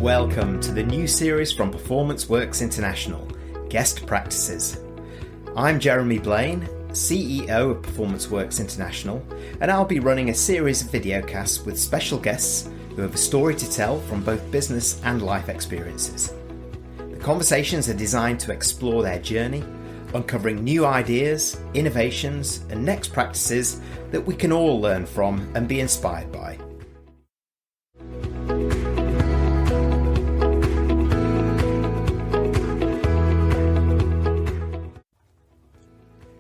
Welcome to the new series from Performance Works International, Guest Practices. I'm Jeremy Blaine, CEO of Performance Works International, and I'll be running a series of videocasts with special guests who have a story to tell from both business and life experiences. The conversations are designed to explore their journey, uncovering new ideas, innovations, and next practices that we can all learn from and be inspired by.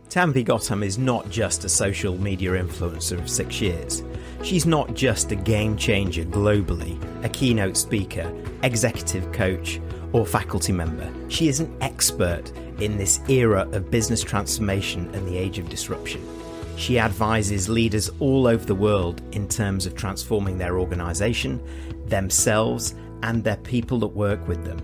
Tanvi Gautam is not just a social media influencer of 6 years. She's not just a game changer globally, a keynote speaker, executive coach, or faculty member. She is an expert in this era of business transformation and the age of disruption. She advises leaders all over the world in terms of transforming their organization, themselves, and their people that work with them.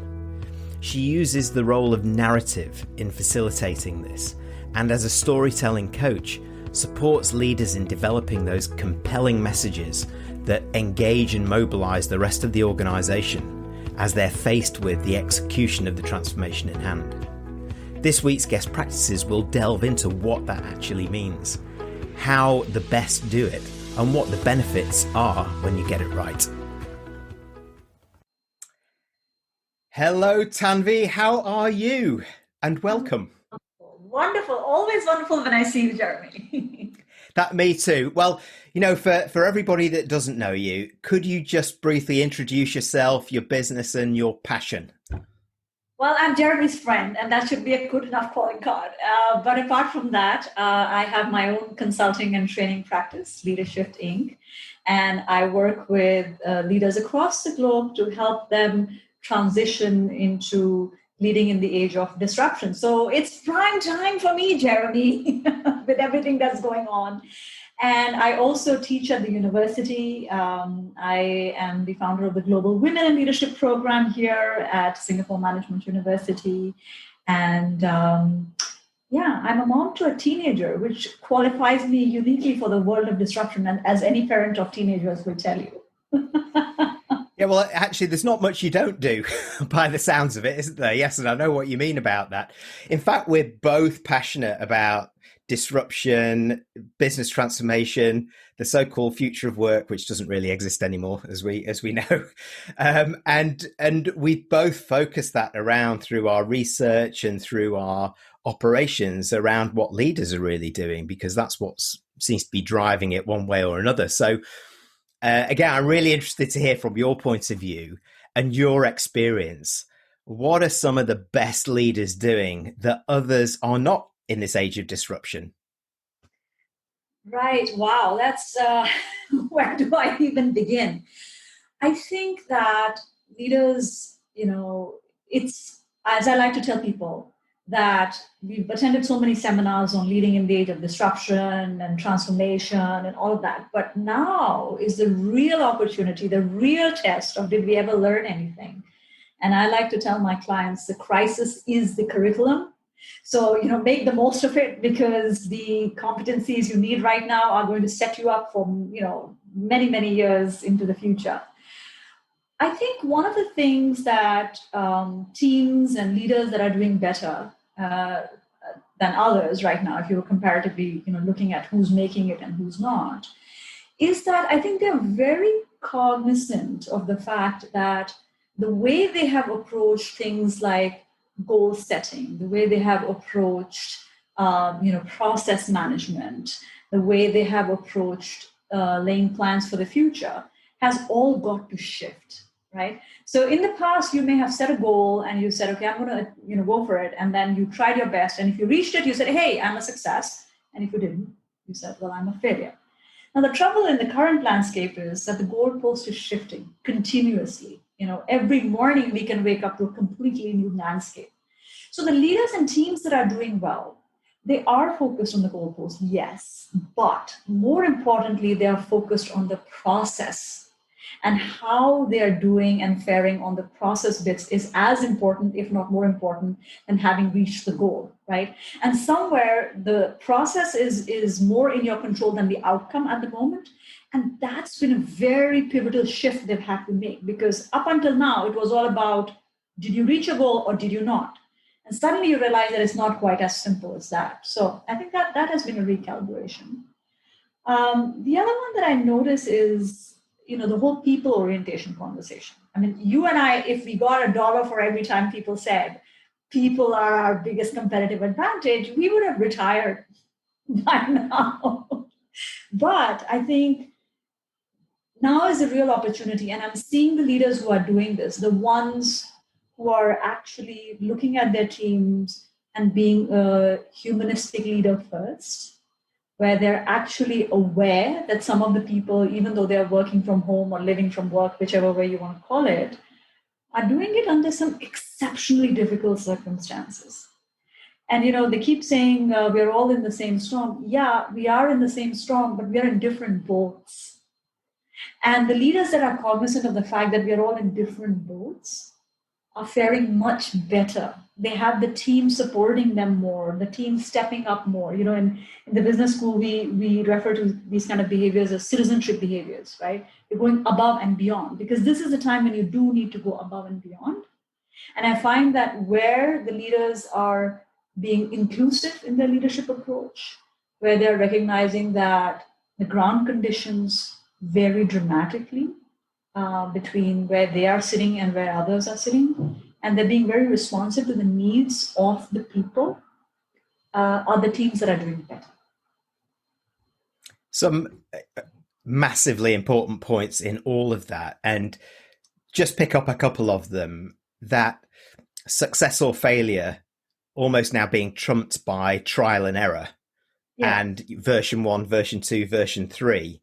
She uses the role of narrative in facilitating this, and as a storytelling coach, supports leaders in developing those compelling messages that engage and mobilize the rest of the organization as they're faced with the execution of the transformation in hand. This week's guest practices will delve into what that actually means, how the best do it, and what the benefits are when you get it right. Hello, Tanvi. How are you? And welcome. Wonderful. Always wonderful when I see you, Jeremy. That me too. Well, you know, for everybody that doesn't know you, could you just briefly introduce yourself, your business and your passion? Well, I'm Jeremy's friend, and that should be a good enough calling card. But apart from that, I have my own consulting and training practice, Leadership Inc. And I work with leaders across the globe to help them transition into leading in the age of disruption. So it's prime time for me, Jeremy, with everything that's going on. And I also teach at the university. I am the founder of the Global Women in Leadership program here at Singapore Management University. And I'm a mom to a teenager, which qualifies me uniquely for the world of disruption, and as any parent of teenagers will tell you. Yeah, well, actually, there's not much you don't do by the sounds of it, isn't there? Yes, and I know what you mean about that. In fact, we're both passionate about disruption, business transformation, the so-called future of work, which doesn't really exist anymore, as we know. And we both focus that around through our research and through our operations around what leaders are really doing, because that's what seems to be driving it one way or another. So again, I'm really interested to hear from your point of view and your experience. What are some of the best leaders doing that others are not in this age of disruption? Right. Wow. That's where do I even begin? I think that leaders, it's, as I like to tell people, that we've attended so many seminars on leading in the age of disruption and transformation and all of that. But now is the real opportunity, the real test of did we ever learn anything? And I like to tell my clients, the crisis is the curriculum. So, make the most of it, because the competencies you need right now are going to set you up for, many, many years into the future. I think one of the things that teams and leaders that are doing better than others right now, if you were comparatively, looking at who's making it and who's not, is that I think they're very cognizant of the fact that the way they have approached things like goal setting, the way they have approached, process management, the way they have approached laying plans for the future has all got to shift. Right. So in the past, you may have set a goal and you said, okay, I'm going to, go for it. And then you tried your best. And if you reached it, you said, hey, I'm a success. And if you didn't, you said, well, I'm a failure. Now, the trouble in the current landscape is that the goalpost is shifting continuously. Every morning we can wake up to a completely new landscape. So the leaders and teams that are doing well, they are focused on the goalpost, yes. But more importantly, they are focused on the process. And how they are doing and faring on the process bits is as important, if not more important, than having reached the goal, right? And somewhere the process is more in your control than the outcome at the moment. And that's been a very pivotal shift they've had to make, because up until now, it was all about, did you reach a goal or did you not? And suddenly you realize that it's not quite as simple as that. So I think that has been a recalibration. The other one that I notice is, the whole people orientation conversation. I mean, you and I, if we got $1 for every time people said people are our biggest competitive advantage, we would have retired by now. But I think now is a real opportunity, and I'm seeing the leaders who are doing this, the ones who are actually looking at their teams and being a humanistic leader first, where they're actually aware that some of the people, even though they're working from home or living from work, whichever way you want to call it, are doing it under some exceptionally difficult circumstances. And, they keep saying we're all in the same storm. Yeah, we are in the same storm, but we are in different boats. And the leaders that are cognizant of the fact that we are all in different boats are faring much better. They have the team supporting them more, the team stepping up more. In the business school, we refer to these kind of behaviors as citizenship behaviors, right? You're going above and beyond, because this is the time when you do need to go above and beyond. And I find that where the leaders are being inclusive in their leadership approach, where they're recognizing that the ground conditions vary dramatically between where they are sitting and where others are sitting, and they're being very responsive to the needs of the people, are the teams that are doing better. Some massively important points in all of that, and just pick up a couple of them. That success or failure almost now being trumped by trial and error, and version 1, version 2, version 3,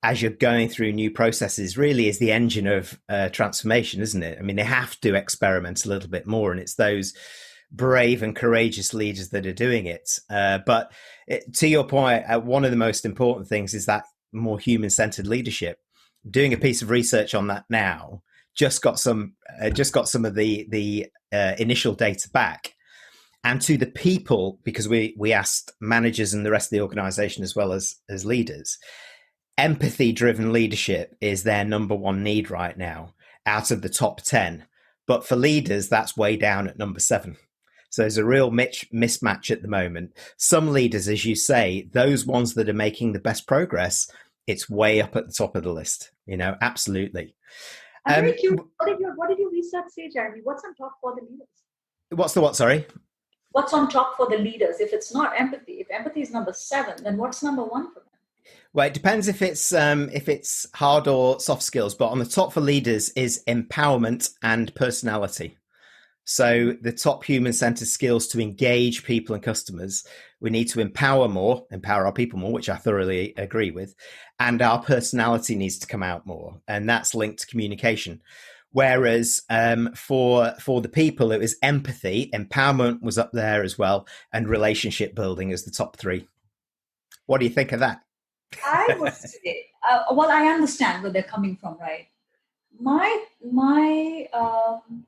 as you're going through new processes, really is the engine of transformation, isn't it? I mean, they have to experiment a little bit more, and it's those brave and courageous leaders that are doing it. But to your point, one of the most important things is that more human-centered leadership. Doing a piece of research on that now, just got some of the initial data back. And to the people, because we asked managers and the rest of the organization as well as leaders, empathy-driven leadership is their number one need right now out of the top 10. But for leaders, that's way down at number 7. So there's a real mismatch at the moment. Some leaders, as you say, those ones that are making the best progress, it's way up at the top of the list. Absolutely. I'm very curious. What did your research say, Jeremy? What's on top for the leaders? What's the what, sorry? What's on top for the leaders? If it's not empathy, if empathy is number 7, then what's number 1 for them? Well, it depends if it's hard or soft skills, but on the top for leaders is empowerment and personality. So the top human-centered skills to engage people and customers, we need to empower our people more, which I thoroughly agree with, and our personality needs to come out more, and that's linked to communication. Whereas for the people, it was empathy, empowerment was up there as well, and relationship building as the top 3. What do you think of that? I would say, I understand where they're coming from, right? My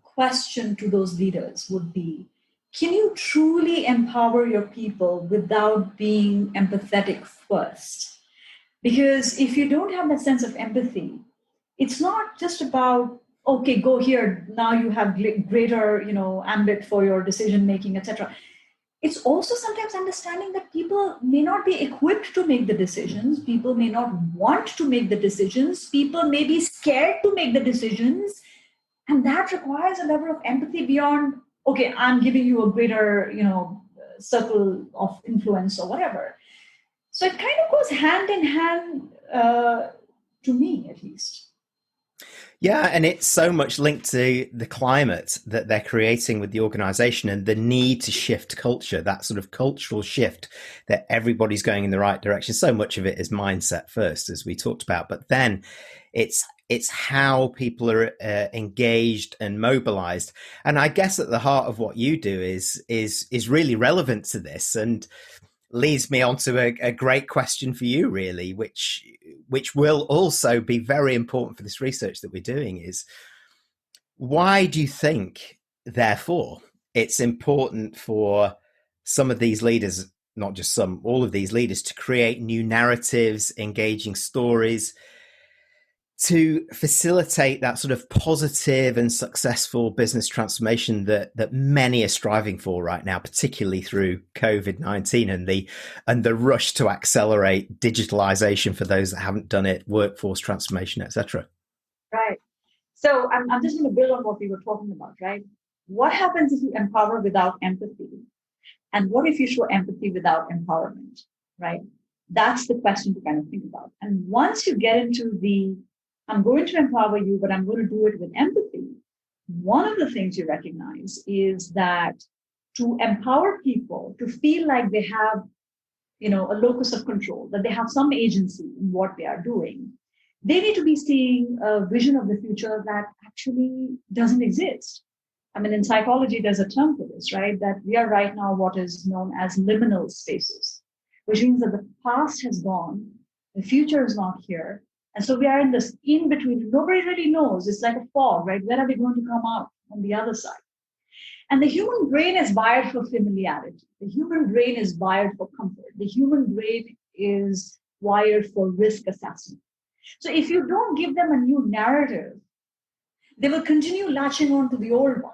question to those leaders would be, can you truly empower your people without being empathetic first? Because if you don't have that sense of empathy, it's not just about, okay, go here, now you have greater, ambit for your decision making, etc. It's also sometimes understanding that people may not be equipped to make the decisions. People may not want to make the decisions. People may be scared to make the decisions. And that requires a level of empathy beyond, okay, I'm giving you a greater, circle of influence or whatever. So it kind of goes hand in hand, to me at least. Yeah, and it's so much linked to the climate that they're creating with the organization and the need to shift culture, that sort of cultural shift that everybody's going in the right direction. So much of it is mindset first, as we talked about, but then it's how people are engaged and mobilized. And I guess at the heart of what you do is really relevant to this, and leads me on to a great question for you, really, which will also be very important for this research that we're doing, is why do you think, therefore, it's important for some of these leaders, not just some, all of these leaders to create new narratives, engaging stories, to facilitate that sort of positive and successful business transformation that many are striving for right now, particularly through COVID-19 and the rush to accelerate digitalization for those that haven't done it, workforce transformation, etc. Right. So I'm just going to build on what we were talking about, right? What happens if you empower without empathy? And what if you show empathy without empowerment, right? That's the question to kind of think about. And once you get into I'm going to empower you, but I'm going to do it with empathy, one of the things you recognize is that to empower people to feel like they have, a locus of control, that they have some agency in what they are doing, they need to be seeing a vision of the future that actually doesn't exist. I mean, in psychology, there's a term for this, right? That we are right now what is known as liminal spaces, which means that the past has gone, the future is not here. And so we are in this in between. Nobody really knows. It's like a fog, right? When are we going to come out on the other side? And the human brain is wired for familiarity. The human brain is wired for comfort. The human brain is wired for risk assessment. So if you don't give them a new narrative, they will continue latching on to the old one.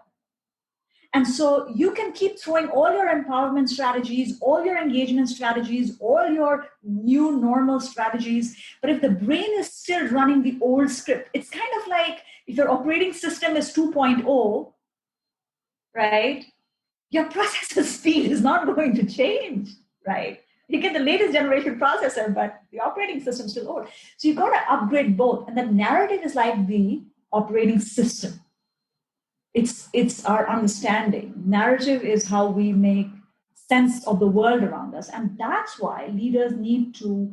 And so you can keep throwing all your empowerment strategies, all your engagement strategies, all your new normal strategies. But if the brain is still running the old script, it's kind of like if your operating system is 2.0, right? Your processor speed is not going to change, right? You get the latest generation processor, but the operating system is still old. So you've got to upgrade both. And the narrative is like the operating system. It's our understanding. Narrative is how we make sense of the world around us. And that's why leaders need to,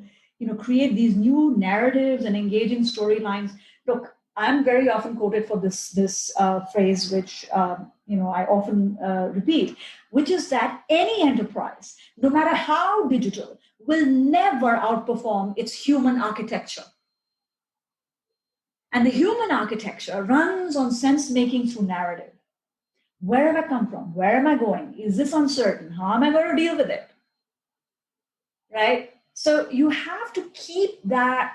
create these new narratives and engaging storylines. Look, I'm very often quoted for this phrase, which, I often repeat, which is that any enterprise, no matter how digital, will never outperform its human architecture. And the human architecture runs on sense making through narrative. Where have I come from? Where am I going? Is this uncertain? How am I going to deal with it? Right? So you have to keep that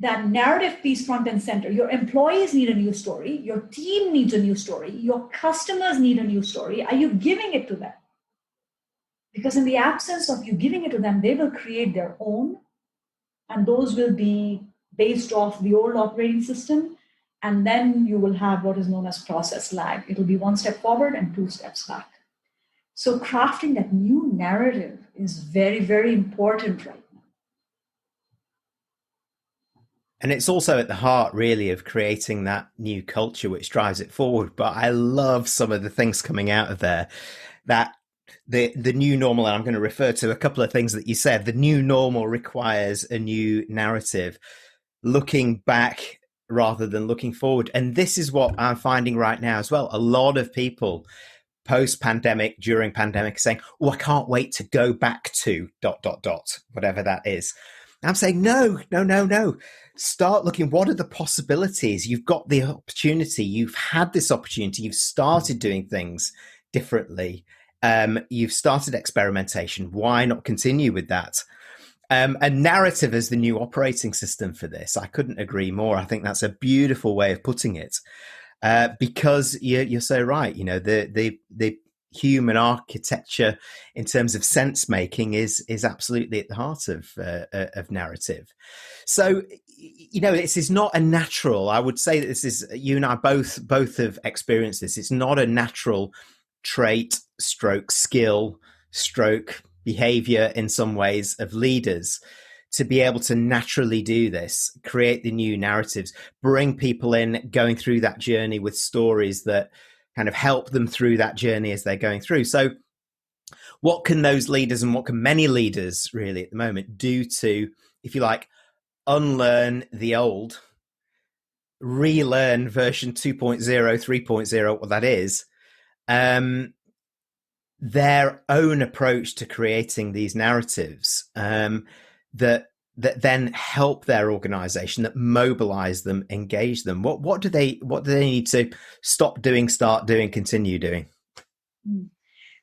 narrative piece front and center. Your employees need a new story. Your team needs a new story. Your customers need a new story. Are you giving it to them? Because in the absence of you giving it to them, they will create their own, and those will be based off the old operating system, and then you will have what is known as process lag. It'll be one step forward and two steps back. So crafting that new narrative is very, very important right now. And it's also at the heart, really, of creating that new culture which drives it forward. But I love some of the things coming out of there, that the new normal, and I'm going to refer to a couple of things that you said. The new normal requires a new narrative, looking back rather than looking forward. And this is what I'm finding right now as well. A lot of people post-pandemic, during pandemic, saying, oh, I can't wait to go back to ... whatever that is. I'm saying, no. Start looking, what are the possibilities? You've got the opportunity. You've had this opportunity. You've started doing things differently. You've started experimentation. Why not continue with that? A narrative as the new operating system for this. I couldn't agree more. I think that's a beautiful way of putting it, because you're so right. The human architecture in terms of sense making is absolutely at the heart of narrative. So, this is not a natural. I would say that this is, you and I both have experienced this. It's not a natural trait, stroke skill, stroke behavior in some ways of leaders to be able to naturally do this, create the new narratives, bring people in, going through that journey with stories that kind of help them through that journey as they're going through. So what can those leaders, and what can many leaders really at the moment do to, if you like, unlearn the old, relearn version 2.0, 3.0, what that is, their own approach to creating these narratives that then help their organization, that mobilize them, engage them? What do they need to stop doing, start doing, continue doing?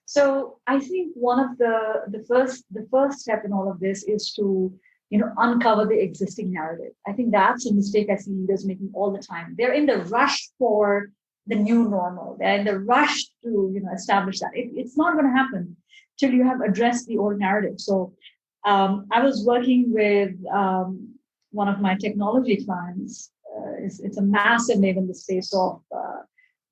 So I think one of the first step in all of this is to uncover the existing narrative. I think that's a mistake I see leaders making all the time. They're in the rush for the new normal. They're in the rush to establish that. It's not going to happen till you have addressed the old narrative. So I was working with one of my technology clients. It's a massive name in the space of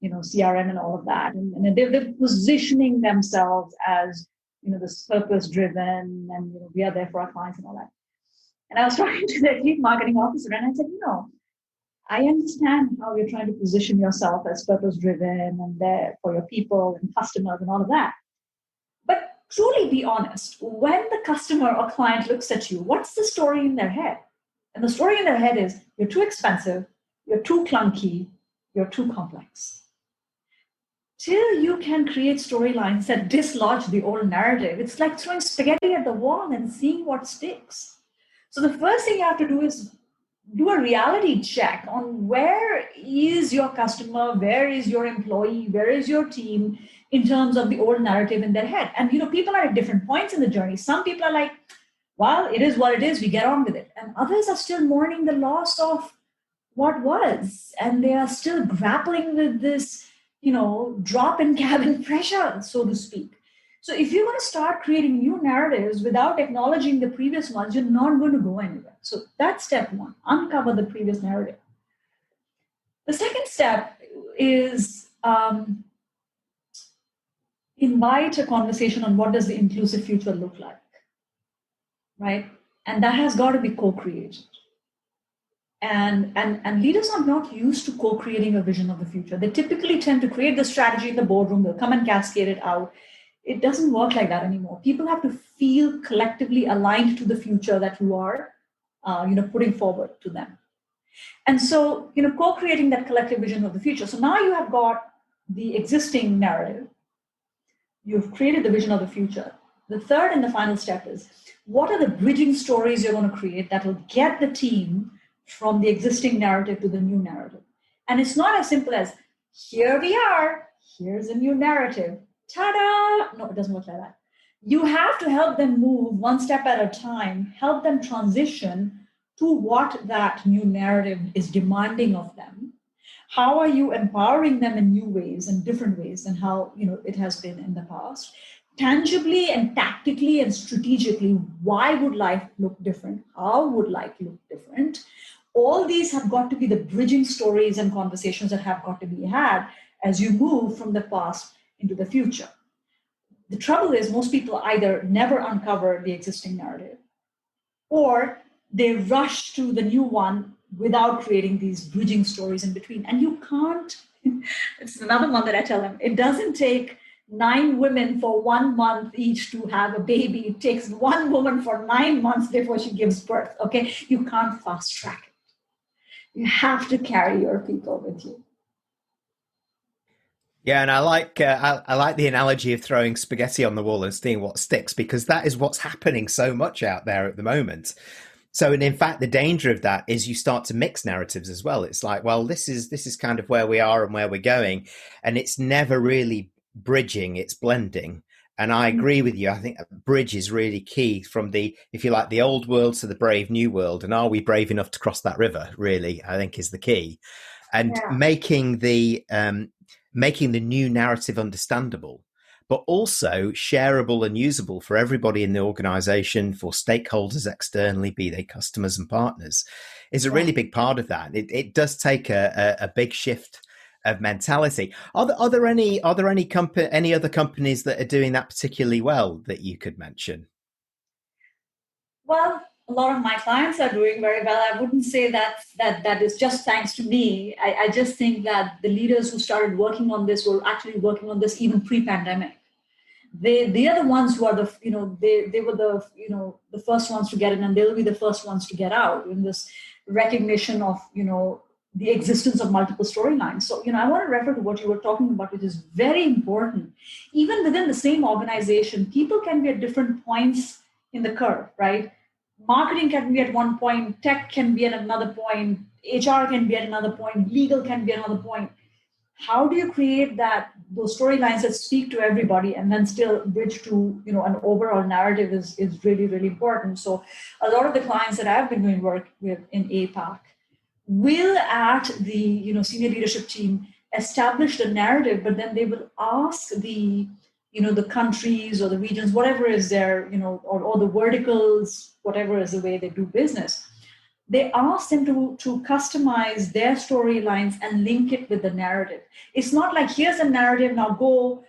CRM and all of that, and they're positioning themselves as this purpose driven, and we are there for our clients and all that. And I was talking to the chief marketing officer, and I said, I understand how you're trying to position yourself as purpose driven and there for your people and customers and all of that. But truly be honest, when the customer or client looks at you, what's the story in their head? And the story in their head is you're too expensive, you're too clunky, you're too complex. Till you can create storylines that dislodge the old narrative, it's like throwing spaghetti at the wall and seeing what sticks. So the first thing you have to do is do a reality check on where is your customer, where is your employee, where is your team in terms of the old narrative in their head. And people are at different points in the journey. Some people are like, well, it is what it is, we get on with it. And others are still mourning the loss of what was. And they are still grappling with this, drop in cabin pressure, so to speak. So if you're going to start creating new narratives without acknowledging the previous ones, you're not going to go anywhere. So that's step one, uncover the previous narrative. The second step is invite a conversation on what does the inclusive future look like, right? And that has got to be co-created. And leaders are not used to co-creating a vision of the future. They typically tend to create the strategy in the boardroom, they'll come and cascade it out. It doesn't work like that anymore. People have to feel collectively aligned to the future that you are, putting forward to them. And so, co-creating that collective vision of the future. So now you have got the existing narrative. You've created the vision of the future. The third and the final step is, what are the bridging stories you're going to create that will get the team from the existing narrative to the new narrative? And it's not as simple as, here we are, here's a new narrative. Ta-da! No, it doesn't work like that. You have to help them move one step at a time, help them transition to what that new narrative is demanding of them. How are you empowering them in new ways and different ways than how it has been in the past? Tangibly and tactically and strategically, why would life look different? How would life look different? All these have got to be the bridging stories and conversations that have got to be had as you move from the past into the future. The trouble is most people either never uncover the existing narrative or they rush to the new one without creating these bridging stories in between. And you can't, it's another one that I tell them, it doesn't take 9 women for 1 month each to have a baby. It takes 1 woman for 9 months before she gives birth, okay? You can't fast track it. You have to carry your people with you. Yeah, and I like the analogy of throwing spaghetti on the wall and seeing what sticks, because that is what's happening so much out there at the moment. So, and in fact, the danger of that is you start to mix narratives as well. It's like, well, this is kind of where we are and where we're going, and it's never really bridging; it's blending. And I agree with you. I think a bridge is really key from the, if you like, the old world to the brave new world. And are we brave enough to cross that river? Really, I think is the key, and making the new narrative understandable, but also shareable and usable for everybody in the organization, for stakeholders externally, be they customers and partners, is a really big part of that. It does take a big shift of mentality. Are there any other companies that are doing that particularly well that you could mention? Well, a lot of my clients are doing very well. I wouldn't say that is just thanks to me. I just think that the leaders who started working on this were actually working on this even pre-pandemic. They are the ones who are they were the first ones to get in, and they'll be the first ones to get out in this recognition of the existence of multiple storylines. So I want to refer to what you were talking about, which is very important. Even within the same organization, people can be at different points in the curve, right? Marketing can be at one point, tech can be at another point, HR can be at another point, legal can be at another point. how do you create those storylines that speak to everybody and then still bridge to, an overall narrative is really, really important. So a lot of the clients that I've been doing work with in APAC will at the, senior leadership team establish the narrative, but then they will ask the countries or the regions, whatever is their, or the verticals, whatever is the way they do business. They ask them to customize their storylines and link it with the narrative. It's not like, here's a narrative, now go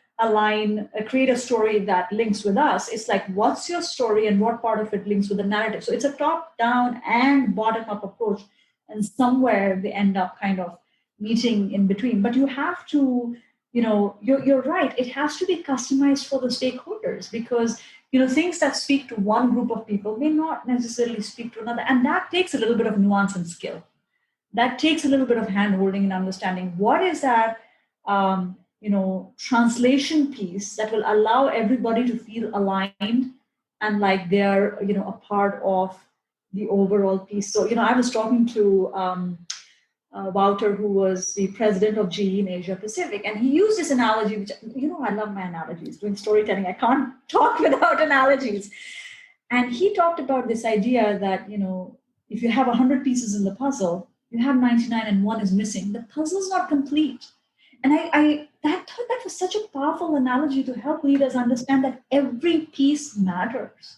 create a story that links with us. It's like, what's your story and what part of it links with the narrative? So it's a top-down and bottom-up approach. And somewhere they end up kind of meeting in between. But you have to, you're right. It has to be customized for the stakeholders because, things that speak to one group of people may not necessarily speak to another. And that takes a little bit of nuance and skill. That takes a little bit of hand-holding and understanding what is that, translation piece that will allow everybody to feel aligned and like they're, a part of the overall piece. So, I was talking to Wouter, who was the president of GE in Asia Pacific, and he used this analogy, which, I love my analogies. Doing storytelling, I can't talk without analogies. And he talked about this idea that, if you have 100 pieces in the puzzle, you have 99 and one is missing. The puzzle's not complete. And I thought that was such a powerful analogy to help leaders understand that every piece matters.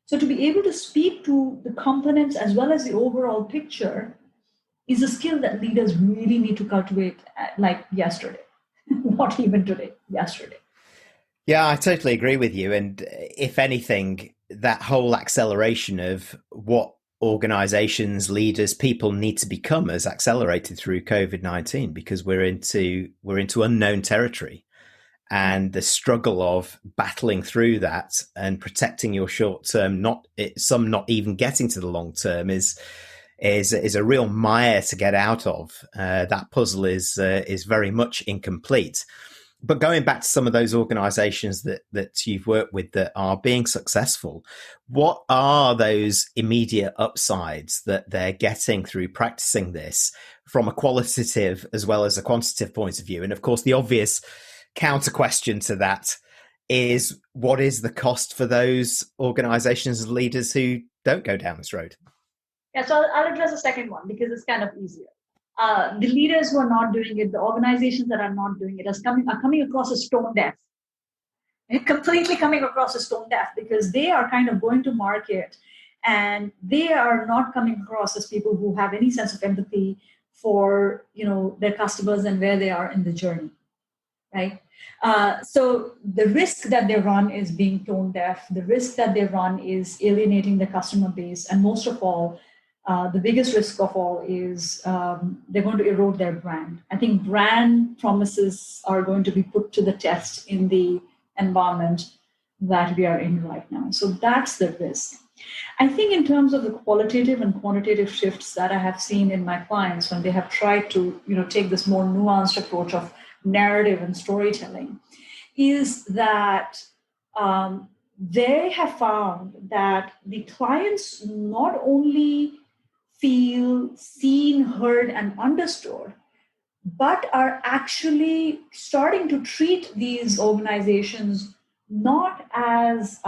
So to be able to speak to the components as well as the overall picture is a skill that leaders really need to cultivate like yesterday, not even today, yesterday. Yeah, I totally agree with you. And if anything, that whole acceleration of what organizations, leaders, people need to become has accelerated through COVID-19 because we're into unknown territory. And the struggle of battling through that and protecting your short term, not even getting to the long term, is a real mire to get out of. That puzzle is very much incomplete. But going back to some of those organizations that you've worked with that are being successful, what are those immediate upsides that they're getting through practicing this from a qualitative as well as a quantitative point of view? And of course, the obvious counter question to that is, what is the cost for those organizations and leaders who don't go down this road? Yeah, so I'll address the second one because it's kind of easier. The leaders who are not doing it, the organizations that are not doing it, are coming across as stone deaf. They're completely coming across as stone deaf because they are kind of going to market and they are not coming across as people who have any sense of empathy for their customers and where they are in the journey, right? So the risk that they run is being tone deaf. The risk that they run is alienating the customer base, and most of all, the biggest risk of all is they're going to erode their brand. I think brand promises are going to be put to the test in the environment that we are in right now. So that's the risk. I think in terms of the qualitative and quantitative shifts that I have seen in my clients when they have tried to take this more nuanced approach of narrative and storytelling, is that they have found that the clients not only feel seen, heard, and understood, but are actually starting to treat these organizations not as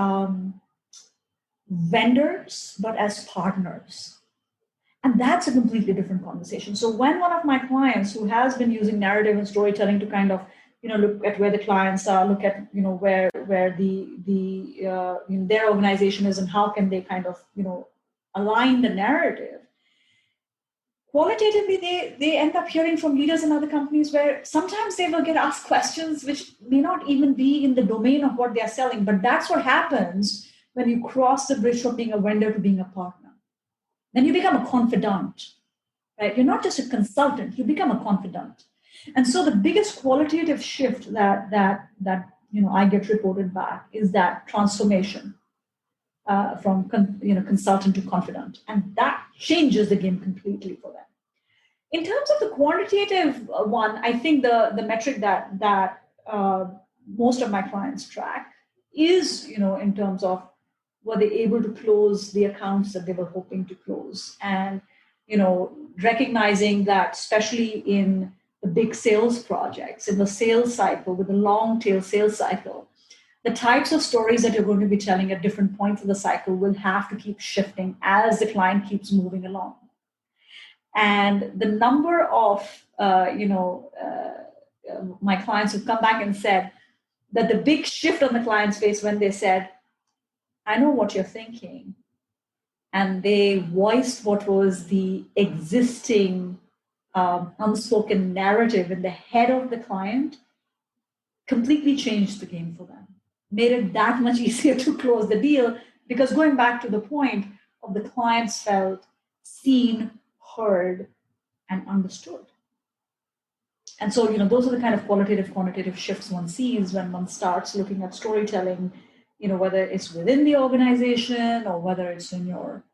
vendors, but as partners. And that's a completely different conversation. So when one of my clients who has been using narrative and storytelling to kind of, look at where the clients are, look at, where their organization is and how can they kind of, align the narrative, qualitatively, they end up hearing from leaders in other companies where sometimes they will get asked questions which may not even be in the domain of what they're selling. But that's what happens when you cross the bridge from being a vendor to being a partner. Then you become a confidant, right? You're not just a consultant, you become a confidant. And so the biggest qualitative shift that I get reported back is that transformation from consultant to confidant. And that changes the game completely for them. In terms of the quantitative one, I think the metric that most of my clients track is, in terms of were they able to close the accounts that they were hoping to close, and recognizing that, especially in the big sales projects, in the sales cycle, with the long tail sales cycle, the types of stories that you're going to be telling at different points of the cycle will have to keep shifting as the client keeps moving along. And the number of, my clients who've come back and said that the big shift on the client's face when they said, I know what you're thinking, and they voiced what was the existing unspoken narrative in the head of the client, completely changed the game for them, made it that much easier to close the deal, because going back to the point of the clients felt seen, heard, and understood. And so, those are the kind of qualitative, quantitative shifts one sees when one starts looking at storytelling, whether it's within the organization or whether it's in your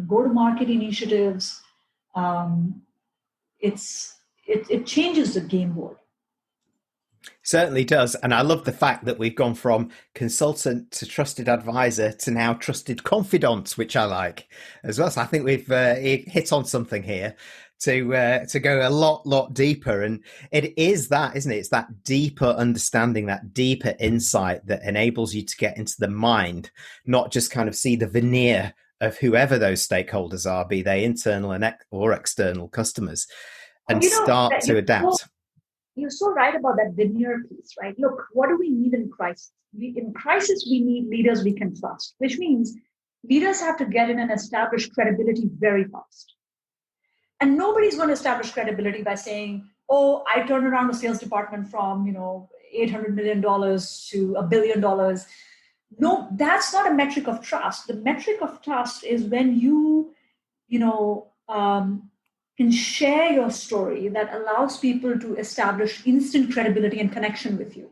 go-to-market initiatives. It changes the game board. Certainly does. And I love the fact that we've gone from consultant to trusted advisor to now trusted confidant, which I like as well. So I think we've hit on something here to go a lot deeper. And it is that, isn't it? It's that deeper understanding, that deeper insight that enables you to get into the mind, not just kind of see the veneer of whoever those stakeholders are, be they internal or external customers, and start to adapt. You're so right about that veneer piece, right? Look, what do we need in crisis? In crisis, we need leaders we can trust, which means leaders have to get in and establish credibility very fast. And nobody's going to establish credibility by saying, oh, I turned around a sales department from, $800 million to $1 billion. No, that's not a metric of trust. The metric of trust is when you can share your story that allows people to establish instant credibility and connection with you.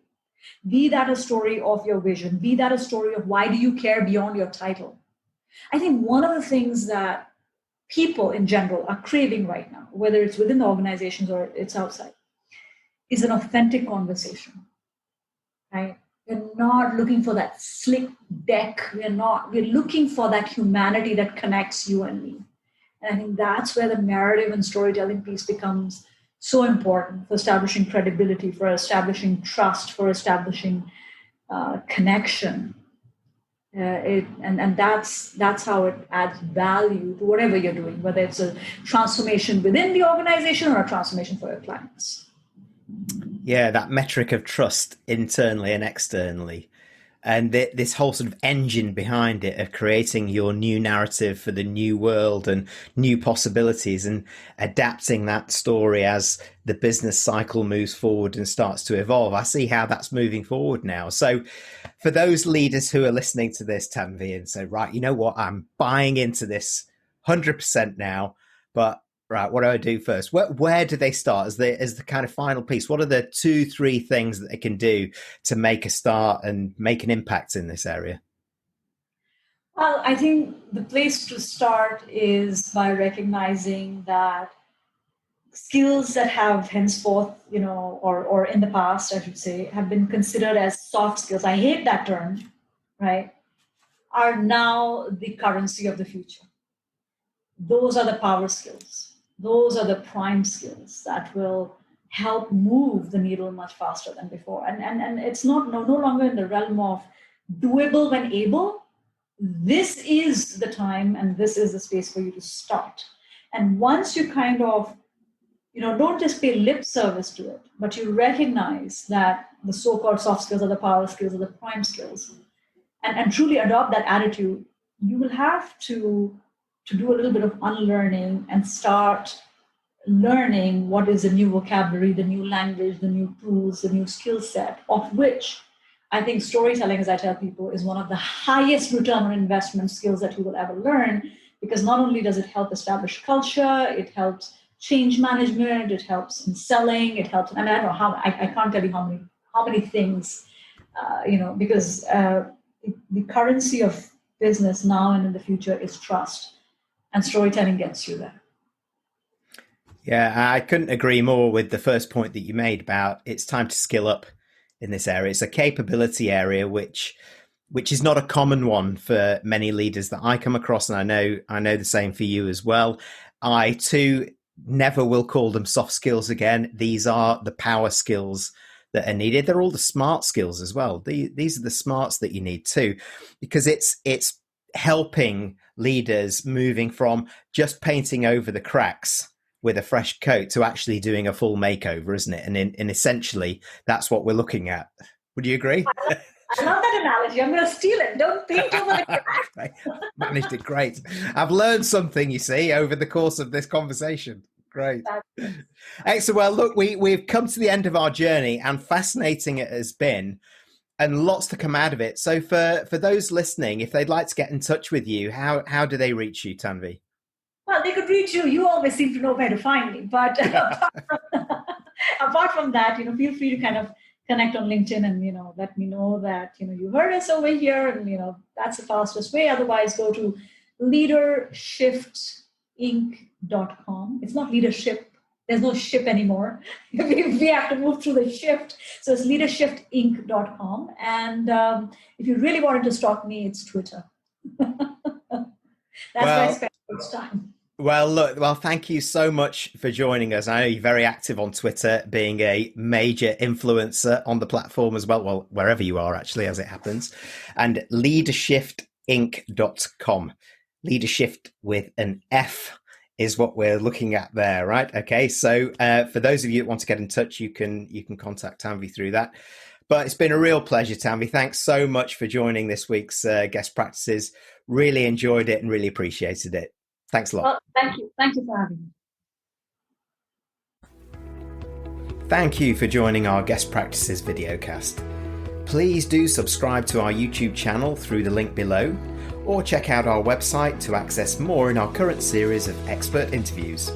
Be that a story of your vision, be that a story of why do you care beyond your title. I think one of the things that people in general are craving right now, whether it's within the organizations or it's outside, is an authentic conversation, right? We're not looking for that slick deck. We're looking for that humanity that connects you and me. And I think that's where the narrative and storytelling piece becomes so important for establishing credibility, for establishing trust, for establishing connection. And that's how it adds value to whatever you're doing, whether it's a transformation within the organization or a transformation for your clients. Yeah, that metric of trust internally and externally. And this whole sort of engine behind it of creating your new narrative for the new world and new possibilities and adapting that story as the business cycle moves forward and starts to evolve. I see how that's moving forward now. So for those leaders who are listening to this, Tanvi, and say, right, you know what, I'm buying into this 100% now, but right, what do I do first? Where do they start as the kind of final piece? What are the 2-3 things that they can do to make a start and make an impact in this area? Well, I think the place to start is by recognizing that skills that have henceforth, or in the past, I should say, have been considered as soft skills. I hate that term, right? Are now the currency of the future. Those are the power skills. Those are the prime skills that will help move the needle much faster than before. And it's no longer in the realm of doable when able. This is the time and this is the space for you to start. And once you kind of, don't just pay lip service to it, but you recognize that the so-called soft skills are the power skills, are the prime skills, and truly adopt that attitude, you will have to do a little bit of unlearning and start learning what is the new vocabulary, the new language, the new tools, the new skill set, of which I think storytelling, as I tell people, is one of the highest return on investment skills that you will ever learn, because not only does it help establish culture, it helps change management, it helps in selling, it helps, and I don't know how, I can't tell you how many things, because the currency of business now and in the future is trust. And storytelling gets you there. Yeah, I couldn't agree more with the first point that you made about it's time to skill up in this area. It's a capability area which is not a common one for many leaders that I come across, and I know the same for you as well. I too never will call them soft skills again. These are the power skills that are needed. They're all the smart skills as well. These are the smarts that you need too, because it's helping leaders moving from just painting over the cracks with a fresh coat to actually doing a full makeover, isn't it? And essentially, that's what we're looking at. Would you agree? I love that analogy. I'm going to steal it. Don't paint over the cracks. Managed it great. I've learned something, you see, over the course of this conversation. Great. Excellent. Well, look, we've come to the end of our journey, and fascinating it has been, and lots to come out of it. So for those listening, if they'd like to get in touch with you, how do they reach you, Tanvi? Well, they could reach you. You always seem to know where to find me. But apart from that, feel free to kind of connect on LinkedIn and, let me know that, you heard us over here, and, that's the fastest way. Otherwise, go to leadershiftinc.com. It's not leadership. There's no ship anymore. We have to move through the shift. So it's leadershiftinc.com. And if you really wanted to stalk me, it's Twitter. That's where I spend most time. Well, thank you so much for joining us. I know you're very active on Twitter, being a major influencer on the platform as well, wherever you are, actually, as it happens. And leadershiftinc.com. Leadershift with an F is what we're looking at there, right? Okay, so for those of you that want to get in touch, you can contact Tanvi through that. But it's been a real pleasure, Tanvi. Thanks so much for joining this week's guest practices. Really enjoyed it and really appreciated it. Thanks a lot. Well, thank you. Thank you for having me. Thank you for joining our guest practices videocast. Please do subscribe to our YouTube channel through the link below, or check out our website to access more in our current series of expert interviews.